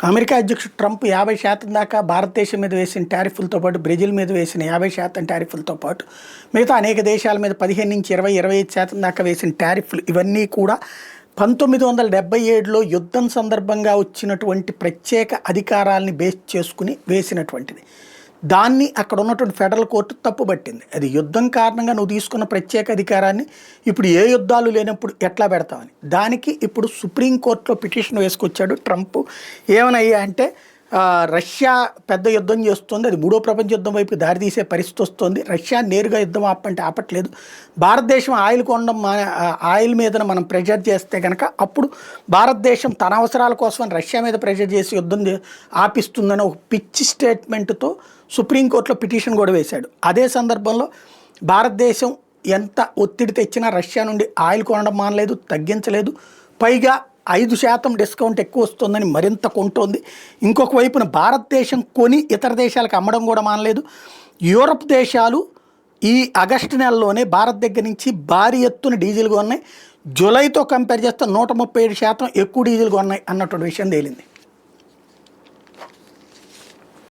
America అధ్యక్షుడు Trump 50% దాకా భారతదేశం మీద వేసిన టారిఫ్లతో పాటు బ్రెజిల్ మీద వేసిన 50% టారిఫ్లతో పాటు మిగతా అనేక దేశాల మీద 15 నుంచి 25% దాకా వేసిన టారిఫ్లు ఇవన్నీ కూడా 1977లో యుద్ధం సందర్భంగా వచ్చినటువంటి ప్రత్యేక అధికారాలని బేస్ చేసుకుని వేసినటువంటిది. దాన్ని అక్కడ ఉన్నటువంటి ఫెడరల్ కోర్టు తప్పుబట్టింది. అది యుద్ధం కారణంగా నువ్వు తీసుకున్న ప్రత్యేక అధికారాన్ని ఇప్పుడు ఏ యుద్ధాలు లేనప్పుడు ఎట్లా పెడతామని. దానికి ఇప్పుడు సుప్రీంకోర్టులో పిటిషన్ వేసుకొచ్చాడు ట్రంప్. ఏమనయ్యా అంటే రష్యా పెద్ద యుద్ధం చేస్తుంది, అది మూడో ప్రపంచ యుద్ధం వైపు దారితీసే పరిస్థితి వస్తుంది. రష్యా నేరుగా యుద్ధం ఆపంటే ఆపట్లేదు. భారతదేశం ఆయిల్ కొనడం ఆయిల్ మీద మనం ప్రెషర్ చేస్తే కనుక అప్పుడు భారతదేశం తన అవసరాల కోసం రష్యా మీద ప్రెషర్ చేసి యుద్ధం ఆపిస్తుందని ఒక పిచ్చి స్టేట్మెంట్తో సుప్రీంకోర్టులో పిటిషన్ కూడా వేశాడు. అదే సందర్భంలో భారతదేశం ఎంత ఒత్తిడి తెచ్చినా రష్యా నుండి ఆయిల్ కొనడం మానలేదు, తగ్గించలేదు. పైగా 5% డిస్కౌంట్ ఎక్కువ వస్తుందని మరింత కొంటోంది. ఇంకొక వైపున భారతదేశం కొని ఇతర దేశాలకు అమ్మడం కూడా మానలేదు. యూరప్ దేశాలు ఈ ఆగస్టు నెలలోనే భారత్ దగ్గర నుంచి భారీ ఎత్తున డీజిల్ కొన్నాయి. జూలైతో కంపేర్ చేస్తే 137% ఎక్కువ డీజిల్ కొన్నాయి అన్నటువంటి విషయం తేలింది.